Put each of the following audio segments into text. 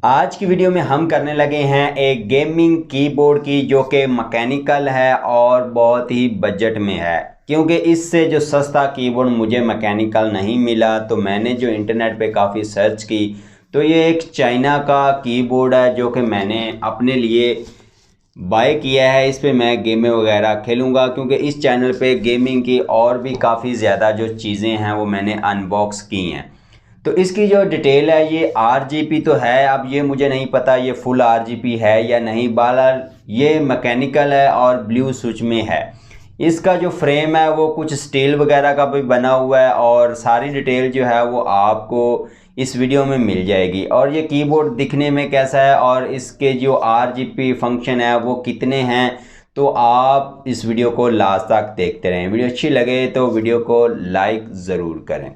आज की वीडियो में हम करने लगे हैं एक गेमिंग कीबोर्ड की जो कि मैकेनिकल है और बहुत ही बजट में है, क्योंकि इससे जो सस्ता कीबोर्ड मुझे मैकेनिकल नहीं मिला। तो मैंने जो इंटरनेट पे काफ़ी सर्च की तो ये एक चाइना का कीबोर्ड है जो कि मैंने अपने लिए बाय किया है। इस पे मैं गेमें वगैरह खेलूँगा, क्योंकि इस चैनल पे गेमिंग की और भी काफ़ी ज़्यादा जो चीज़ें हैं वो मैंने अनबॉक्स की हैं। तो इसकी जो डिटेल है ये RGB तो है, अब ये मुझे नहीं पता ये फुल RGB है या नहीं। बहरहाल ये मैकेनिकल है और ब्लू स्विच में है। इसका जो फ्रेम है वो कुछ स्टील वगैरह का भी बना हुआ है और सारी डिटेल जो है वो आपको इस वीडियो में मिल जाएगी। और ये कीबोर्ड दिखने में कैसा है और इसके जो RGB फंक्शन है वो कितने हैं, तो आप इस वीडियो को लास्ट तक देखते रहें। वीडियो अच्छी लगे तो वीडियो को लाइक ज़रूर करें।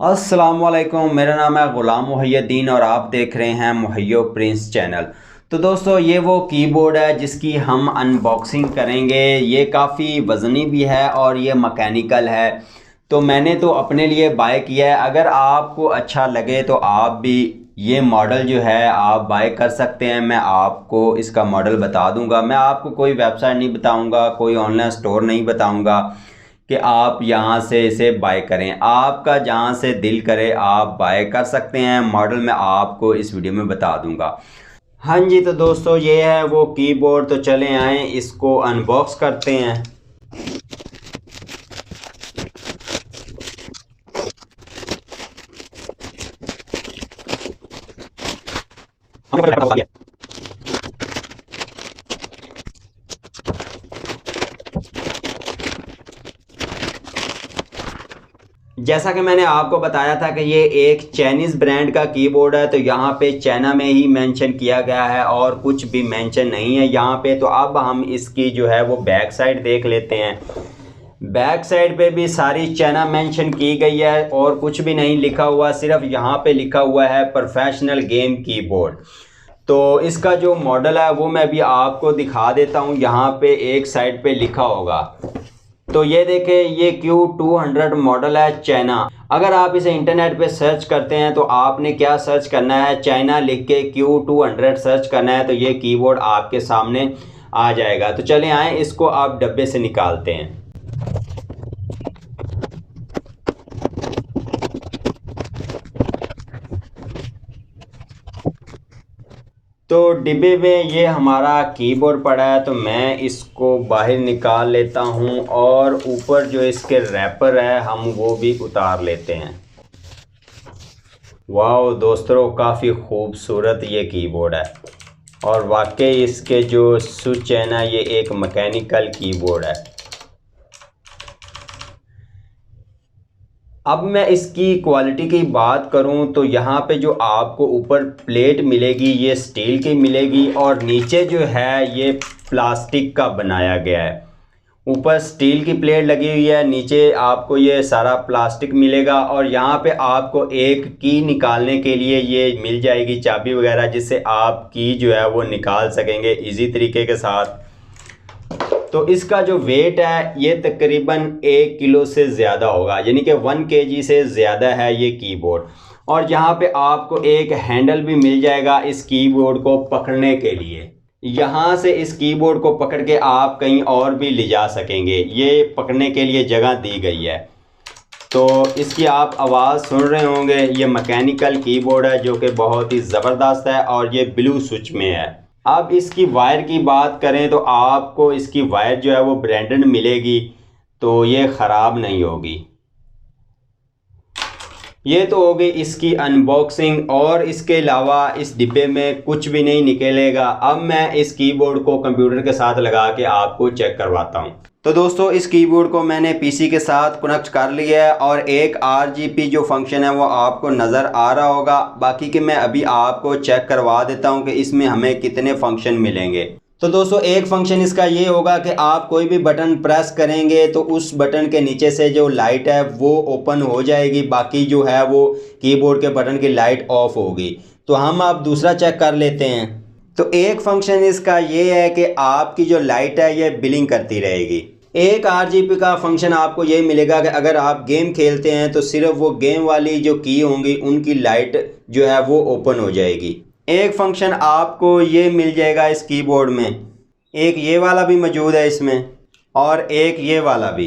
अस्सलाम वालेकुम, मेरा नाम है ग़ुलाम मुहिय्यद्दीन और आप देख रहे हैं मुहैयो प्रिंस चैनल। तो दोस्तों ये वो कीबोर्ड है जिसकी हम अनबॉक्सिंग करेंगे। ये काफ़ी वज़नी भी है और ये मैकेनिकल है। तो मैंने तो अपने लिए बाय किया है। अगर आपको अच्छा लगे तो आप भी ये मॉडल जो है आप बाय कर सकते हैं। मैं आपको इसका मॉडल बता दूंगा। मैं आपको कोई वेबसाइट नहीं बताऊंगा, कोई ऑनलाइन स्टोर नहीं बताऊंगा कि आप यहाँ से इसे बाय करें। आपका जहाँ से दिल करे आप बाय कर सकते हैं। मॉडल मैं आपको इस वीडियो में बता दूंगा। हाँ जी, तो दोस्तों ये है वो कीबोर्ड। तो चलें आए इसको अनबॉक्स करते हैं। जैसा कि मैंने आपको बताया था कि ये एक चाइनीज़ ब्रांड का कीबोर्ड है, तो यहाँ पे चाइना में ही मेंशन किया गया है और कुछ भी मेंशन नहीं है यहाँ पे। तो अब हम इसकी जो है वो बैक साइड देख लेते हैं। बैक साइड पे भी सारी चाइना मेंशन की गई है और कुछ भी नहीं लिखा हुआ, सिर्फ यहाँ पे लिखा हुआ है प्रोफेशनल गेम कीबोर्ड। तो इसका जो मॉडल है वो मैं भी आपको दिखा देता हूँ। यहाँ पे एक साइड पे लिखा होगा, तो ये देखें ये Q200 मॉडल है चाइना। अगर आप इसे इंटरनेट पे सर्च करते हैं तो आपने क्या सर्च करना है, चाइना लिख के Q200 सर्च करना है, तो ये कीबोर्ड आपके सामने आ जाएगा। तो चलें आए इसको आप डब्बे से निकालते हैं। तो डिब्बे में ये हमारा कीबोर्ड पड़ा है, तो मैं इसको बाहर निकाल लेता हूँ और ऊपर जो इसके रैपर है हम वो भी उतार लेते हैं। वाह दोस्तों, काफ़ी खूबसूरत ये कीबोर्ड है और वाकई इसके जो स्विच है ना, ये एक मैकेनिकल कीबोर्ड है। अब मैं इसकी क्वालिटी की बात करूं तो यहाँ पे जो आपको ऊपर प्लेट मिलेगी ये स्टील की मिलेगी और नीचे जो है ये प्लास्टिक का बनाया गया है। ऊपर स्टील की प्लेट लगी हुई है, नीचे आपको ये सारा प्लास्टिक मिलेगा और यहाँ पे आपको एक की निकालने के लिए ये मिल जाएगी चाबी वगैरह, जिससे आप की जो है वो निकाल सकेंगे इजी तरीके के साथ। तो इसका जो वेट है ये तकरीबन 1 किलो से ज़्यादा होगा, यानी कि 1 kg से ज़्यादा है ये कीबोर्ड। और यहाँ पे आपको एक हैंडल भी मिल जाएगा इस कीबोर्ड को पकड़ने के लिए। यहाँ से इस कीबोर्ड को पकड़ के आप कहीं और भी ले जा सकेंगे, ये पकड़ने के लिए जगह दी गई है। तो इसकी आप आवाज़ सुन रहे होंगे, ये मैकेनिकल कीबोर्ड है जो कि बहुत ही ज़बरदस्त है और ये ब्लू स्विच में है। अब इसकी वायर की बात करें तो आपको इसकी वायर जो है वो ब्रांडेड मिलेगी, तो ये ख़राब नहीं होगी। ये तो हो गई इसकी अनबॉक्सिंग और इसके अलावा इस डिब्बे में कुछ भी नहीं निकलेगा। अब मैं इस कीबोर्ड को कंप्यूटर के साथ लगा के आपको चेक करवाता हूँ। तो दोस्तों इस कीबोर्ड को मैंने पीसी के साथ कनेक्ट कर लिया है और एक RGB जो फंक्शन है वो आपको नज़र आ रहा होगा। बाकी के मैं अभी आपको चेक करवा देता हूँ कि इसमें हमें कितने फंक्शन मिलेंगे। तो दोस्तों एक फंक्शन इसका ये होगा कि आप कोई भी बटन प्रेस करेंगे तो उस बटन के नीचे से जो लाइट है वो ओपन हो जाएगी, बाकी जो है वो कीबोर्ड के बटन की लाइट ऑफ होगी। तो हम अब दूसरा चेक कर लेते हैं। तो एक फंक्शन इसका ये है कि आपकी जो लाइट है ये ब्लिंक करती रहेगी। एक RGB का फंक्शन आपको ये मिलेगा कि अगर आप गेम खेलते हैं तो सिर्फ वो गेम वाली जो की होंगी उनकी लाइट जो है वो ओपन हो जाएगी। एक फंक्शन आपको ये मिल जाएगा इस कीबोर्ड में, एक ये वाला भी मौजूद है इसमें और एक ये वाला भी,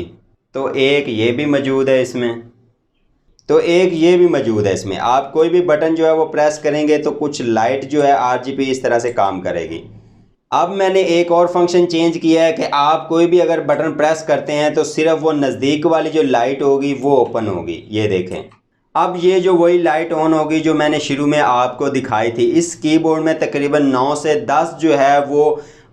तो एक ये भी मौजूद है इसमें, तो एक ये भी मौजूद है इसमें। आप कोई भी बटन जो है वो प्रेस करेंगे तो कुछ लाइट जो है RGB इस तरह से काम करेगी। अब मैंने एक और फंक्शन चेंज किया है कि आप कोई भी अगर बटन प्रेस करते हैं तो सिर्फ वो नज़दीक वाली जो लाइट होगी वो ओपन होगी, ये देखें। अब ये जो वही लाइट ऑन होगी जो मैंने शुरू में आपको दिखाई थी। इस कीबोर्ड में तकरीबन 9 से 10 जो है वो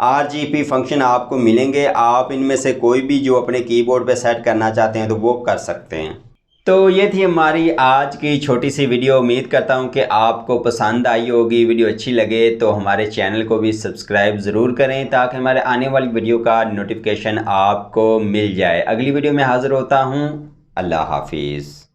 RGB फंक्शन आपको मिलेंगे। आप इनमें से कोई भी जो अपने कीबोर्ड पे सेट करना चाहते हैं तो वो कर सकते हैं। तो ये थी हमारी आज की छोटी सी वीडियो। उम्मीद करता हूँ कि आपको पसंद आई होगी। वीडियो अच्छी लगे तो हमारे चैनल को भी सब्सक्राइब ज़रूर करें ताकि हमारे आने वाली वीडियो का नोटिफिकेशन आपको मिल जाए। अगली वीडियो में हाज़िर होता हूँ। अल्लाह हाफिज़।